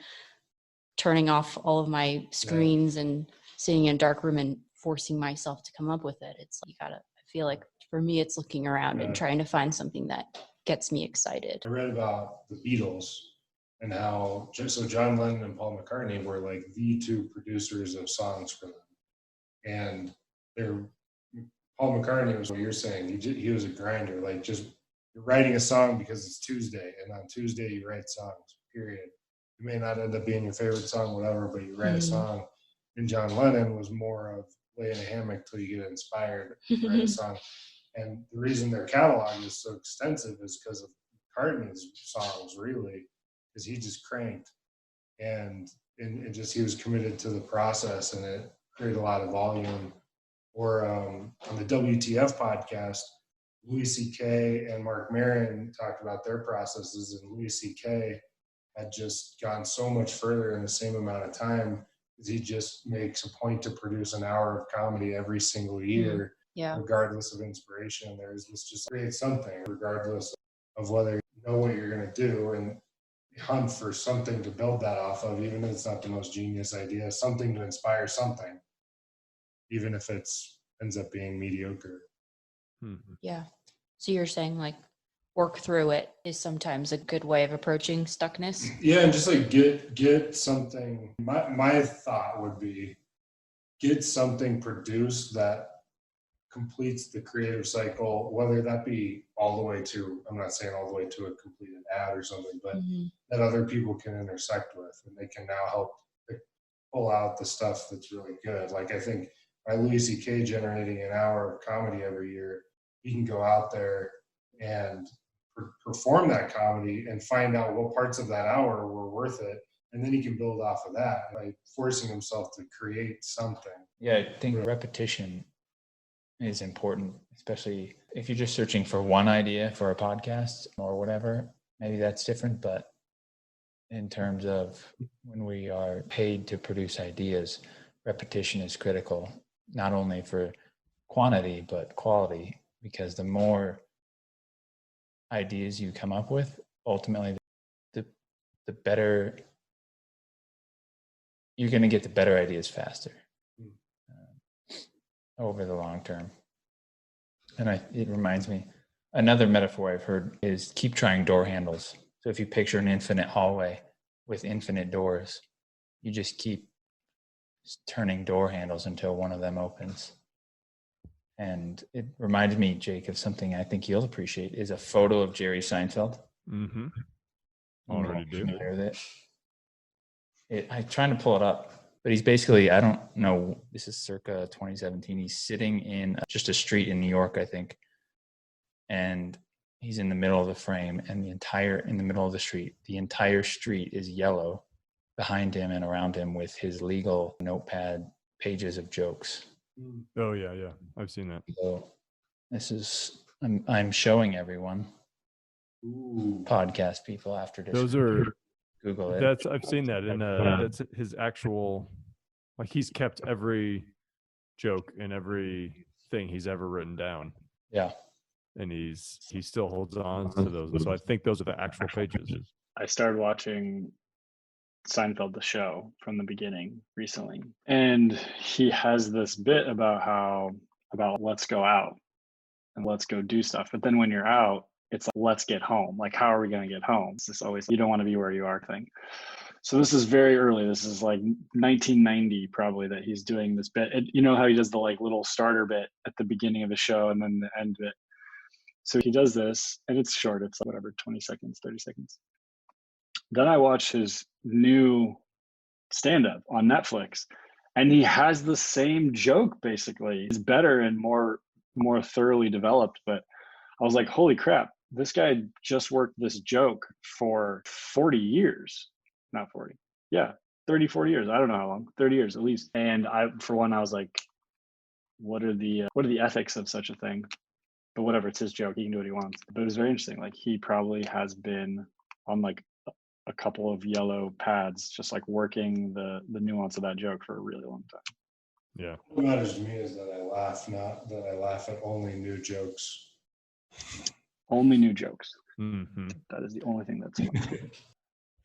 turning off all of my screens and sitting in a dark room and forcing myself to come up with it. It's like, I feel like for me, it's looking around and trying to find something that gets me excited. I read about the Beatles and how, so John Lennon and Paul McCartney were like the two producers of songs for them. And Paul McCartney was what you're saying. He was a grinder, like just you're writing a song because it's Tuesday, and on Tuesday you write songs, period. It may not end up being your favorite song, whatever, but you write a song. And John Lennon was more of lay in a hammock till you get inspired to write a song. And the reason their catalog is so extensive is because of McCartney's songs, really, because he just cranked. And just he was committed to the process, and it created a lot of volume. Or on the WTF podcast, Louis C.K. and Mark Maron talked about their processes, and Louis C.K. had just gone so much further in the same amount of time because he just makes a point to produce an hour of comedy every single year, regardless of inspiration. There's this just create something, regardless of whether you know what you're going to do, and hunt for something to build that off of, even if it's not the most genius idea, something to inspire something, even if ends up being mediocre. Yeah. So you're saying like work through it is sometimes a good way of approaching stuckness? Yeah, and just like get something. My thought would be get something produced that completes the creative cycle, whether that be all the way to, I'm not saying all the way to a completed ad or something, but that other people can intersect with, and they can now help pull out the stuff that's really good. Like I think by Louis C.K. generating an hour of comedy every year, he can go out there and perform that comedy and find out what parts of that hour were worth it. And then he can build off of that by forcing himself to create something. Yeah, I think repetition is important, especially if you're just searching for one idea for a podcast or whatever. Maybe that's different, but in terms of when we are paid to produce ideas, repetition is critical, not only for quantity, but quality, because the more ideas you come up with, ultimately the better you're going to get, the better ideas faster over the long term. And it reminds me, another metaphor I've heard is keep trying door handles. So if you picture an infinite hallway with infinite doors, you just keep turning door handles until one of them opens. And it reminds me, Jake, of something I think you'll appreciate, is a photo of Jerry Seinfeld. Already do. Familiar with it? I'm trying to pull it up, but he's basically, I don't know, this is circa 2017. He's sitting in just a street in New York, I think. And he's in the middle of the frame, and in the middle of the street, the entire street is yellow behind him and around him with his legal notepad pages of jokes. Oh yeah. I've seen that. So this is, I'm showing everyone. Podcast people after this. Those are Google it. I've seen that, and that's his actual. Like he's kept every joke and every thing he's ever written down. Yeah, and he still holds on to those. So I think those are the actual pages. I started watching Seinfeld, the show, from the beginning recently, and he has this bit about let's go out and let's go do stuff. But then when you're out, it's like, let's get home. Like, how are we going to get home? It's this always, you don't want to be where you are thing. So this is very early. This is like 1990 probably that he's doing this bit. And you know how he does the like little starter bit at the beginning of the show and then the end bit. So he does this, and it's short. It's like whatever, 20 seconds, 30 seconds. Then I watch his new stand-up on Netflix, and he has the same joke basically. It's better and more thoroughly developed. But I was like, holy crap, this guy just worked this joke for 40 years. Not 40. Yeah, 30, 40 years. I don't know how long. 30 years at least. And I was like, what are the ethics of such a thing? But whatever, it's his joke. He can do what he wants. But it was very interesting. Like he probably has been on like a couple of yellow pads, just like working the nuance of that joke for a really long time. Yeah. What matters to me is that I laugh, not that I laugh at only new jokes. Only new jokes. Mm-hmm. That is the only thing that's funny.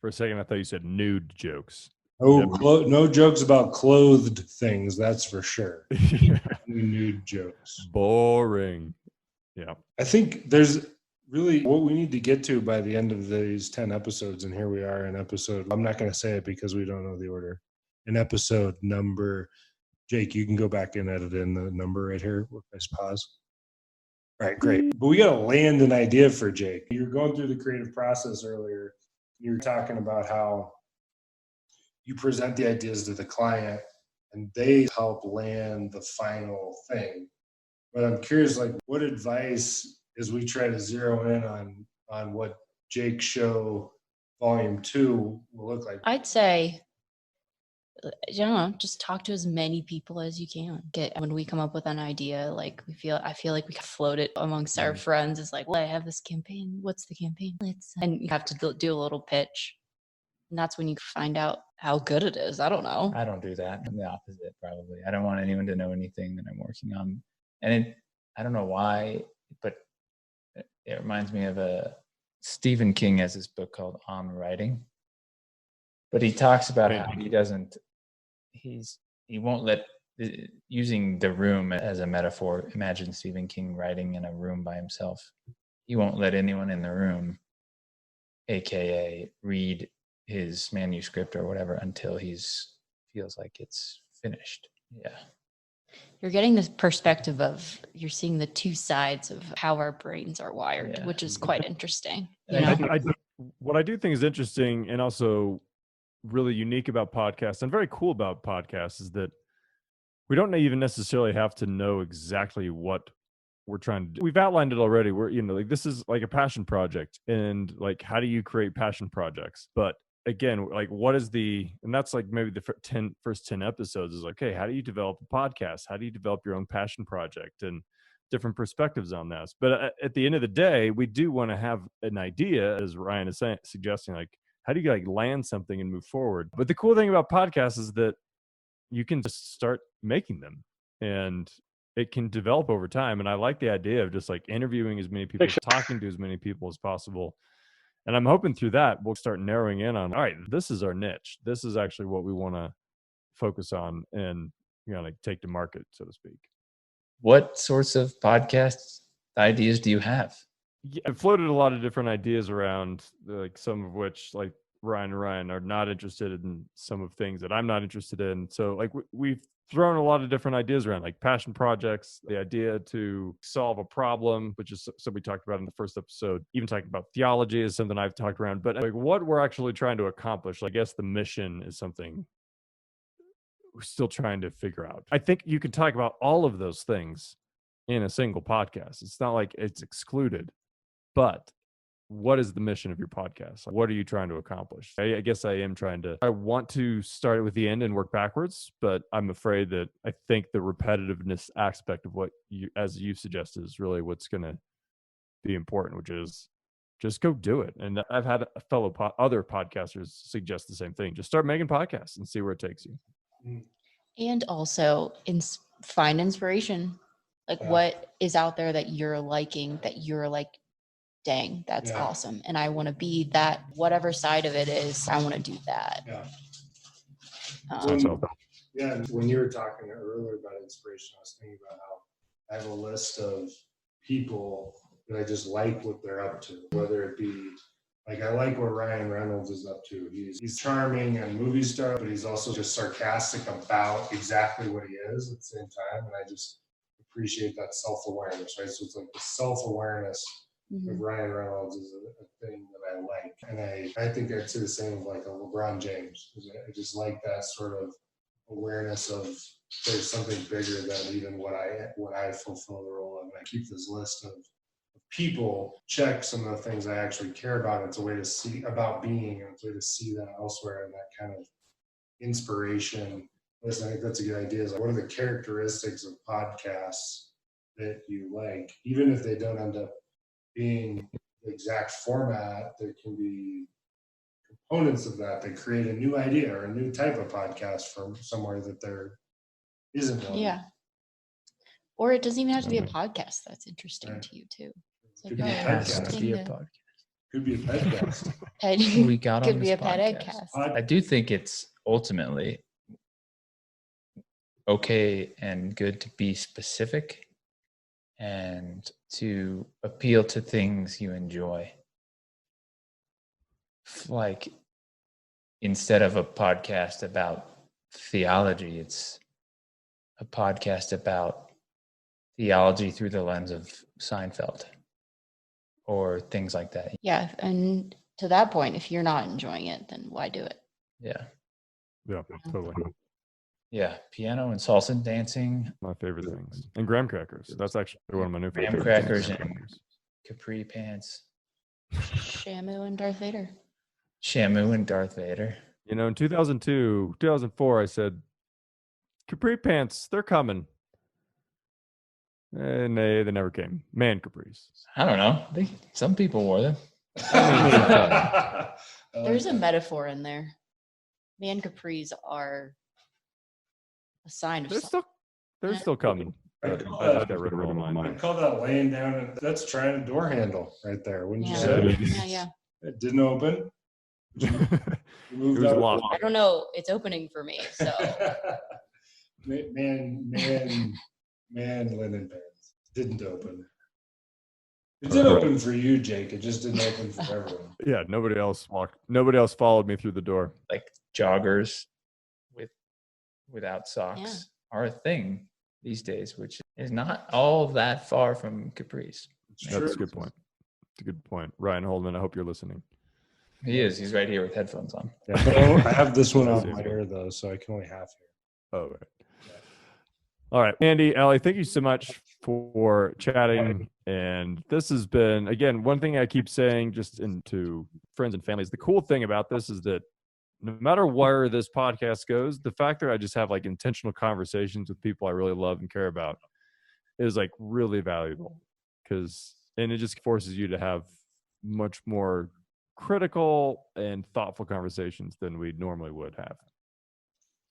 For a second, I thought you said nude jokes. No jokes about clothed things, that's for sure. Nude jokes. Boring. Yeah. I think there's really what we need to get to by the end of these 10 episodes, and here we are in episode, I'm not going to say it because we don't know the order, in episode number, Jake, you can go back and edit in the number right here. Press pause. All right, great. But we got to land an idea for Jake. You're going through the creative process earlier. You're talking about how you present the ideas to the client and they help land the final thing. But I'm curious, like, what advice, as we try to zero in on what Jake's show volume 2 will look like? I'd say, I don't know, just talk to as many people as you can. When we come up with an idea, like I feel like we can float it amongst our friends. It's like, well, I have this campaign. What's the campaign? And you have to do a little pitch. And that's when you find out how good it is. I don't know. I don't do that. I'm the opposite, probably. I don't want anyone to know anything that I'm working on. And I don't know why, but it reminds me of Stephen King has this book called On Writing. But he talks about how he won't let, using the room as a metaphor, imagine Stephen King writing in a room by himself. He won't let anyone in the room, AKA read his manuscript or whatever, until feels like it's finished. Yeah. You're getting this perspective of, you're seeing the two sides of how our brains are wired, which is quite interesting. You know? What I do think is interesting and also really unique about podcasts and very cool about podcasts is that we don't even necessarily have to know exactly what we're trying to do. We've outlined it already. Like, this is like a passion project, and like, how do you create passion projects? But again, like, and that's like maybe the first 10 episodes is like, hey, how do you develop a podcast? How do you develop your own passion project? And different perspectives on this. But at the end of the day, we do want to have an idea, as Ryan is suggesting, like, how do you like land something and move forward? But the cool thing about podcasts is that you can just start making them and it can develop over time. And I like the idea of just like interviewing as many people, talking to as many people as possible. And I'm hoping through that, we'll start narrowing in on, all right, this is our niche. This is actually what we want to focus on and, like, take to market, so to speak. What sorts of podcast ideas do you have? Yeah, I've floated a lot of different ideas around, like some of which, like, Ryan and Ryan are not interested in, some of things that I'm not interested in. So like we've thrown a lot of different ideas around, like passion projects, the idea to solve a problem, which is something we talked about in the first episode. Even talking about theology is something I've talked around, but like what we're actually trying to accomplish, I guess the mission is something we're still trying to figure out. I think you can talk about all of those things in a single podcast. It's not like it's excluded, but what is the mission of your podcast? What are you trying to accomplish? I guess I want to start with the end and work backwards, but I'm afraid that I think the repetitiveness aspect of what you, as you suggested, is really what's going to be important, which is just go do it. And I've had other podcasters suggest the same thing. Just start making podcasts and see where it takes you. And also find inspiration. Like what is out there that you're liking, that you're like, dang, that's awesome. And I want to be that, whatever side of it is, I want to do that. When you were talking earlier about inspiration, I was thinking about how I have a list of people that I just like what they're up to, whether it be, like, I like what Ryan Reynolds is up to. He's charming and movie star, but he's also just sarcastic about exactly what he is at the same time. And I just appreciate that self-awareness, right? So it's like the self-awareness of Ryan Reynolds is a thing that I like. And I think I'd say the same of like a LeBron James. I just like that sort of awareness of there's something bigger than even what I fulfill the role of. And I keep this list of people, check some of the things I actually care about. It's a way to see about being, and it's a way to see that elsewhere, and that kind of inspiration. Listen, I think that's a good idea. Is like, what are the characteristics of podcasts that you like? Even if they don't end up being the exact format, there can be components of that that create a new idea or a new type of podcast from somewhere that there isn't one. Yeah. Or it doesn't even have to be a podcast that's interesting to you too. Could be a podcast. Could be a podcast. We got could on be this a pet podcast. cast. I do think it's ultimately okay and good to be specific and to appeal to things you enjoy. Like, instead of a podcast about theology, it's a podcast about theology through the lens of Seinfeld or things like that. Yeah. And to that point, if you're not enjoying it, then why do it? Yeah. Yeah, totally. Yeah. Piano and salsa dancing, My favorite things. And graham crackers. That's actually one of my new graham favorite crackers things. and capri pants, Shamu and Darth Vader. Shamu and Darth Vader. You know, in 2002, 2004, I said, capri pants, they're coming. And they never came. Man capris. I don't know. Some people wore them. There's a metaphor in there. Man capris are a sign of They're something. still coming. I But call I that- got rid of all I mine. call that laying down. That's trying a door handle right there. Wouldn't you Yeah. say? Yeah. It didn't open. You It moved was out. locked. I don't know. It's opening for me. So man, linen pants didn't open. It did open for you, Jake. It just didn't open for everyone. Yeah, nobody else followed me through the door. Like joggers without socks Yeah. are a thing these days, which is not all that far from capris. It's That's a true. good point. It's a good point. Ryan Holden, I hope you're listening. He is. He's right here with headphones on. Yeah, well, I have this one out my ear though, so I can only half hear. Oh, right. All right. Andy, Elly, thank you so much for chatting. And this has been, again, one thing I keep saying just into friends and families. The cool thing about this is that no matter where this podcast goes, the fact that I just have like intentional conversations with people I really love and care about is like really valuable, and it just forces you to have much more critical and thoughtful conversations than we normally would have.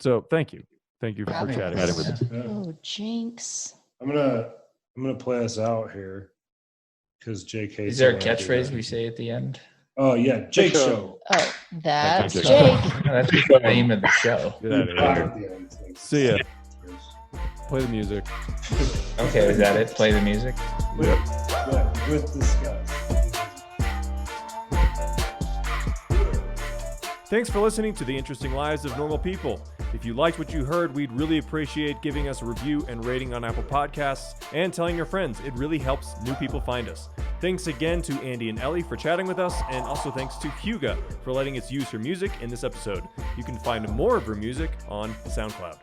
So thank you. Thank you for chatting with us. Yeah. oh, jinx. I'm gonna play us out here because Jake hates. Is there a it when I do catchphase that. we say at the end? Oh yeah, Jake show. Oh, that's Jake. Jake. That's the name of the show. Get out of here. See ya. Play the music. Okay, is that it? Play the music. With disgust. Thanks for listening to The Interesting Lives of Normal People. If you liked what you heard, we'd really appreciate giving us a review and rating on Apple Podcasts and telling your friends. It really helps new people find us. Thanks again to Andy and Elly for chatting with us, and also thanks to Huga for letting us use her music in this episode. You can find more of her music on SoundCloud.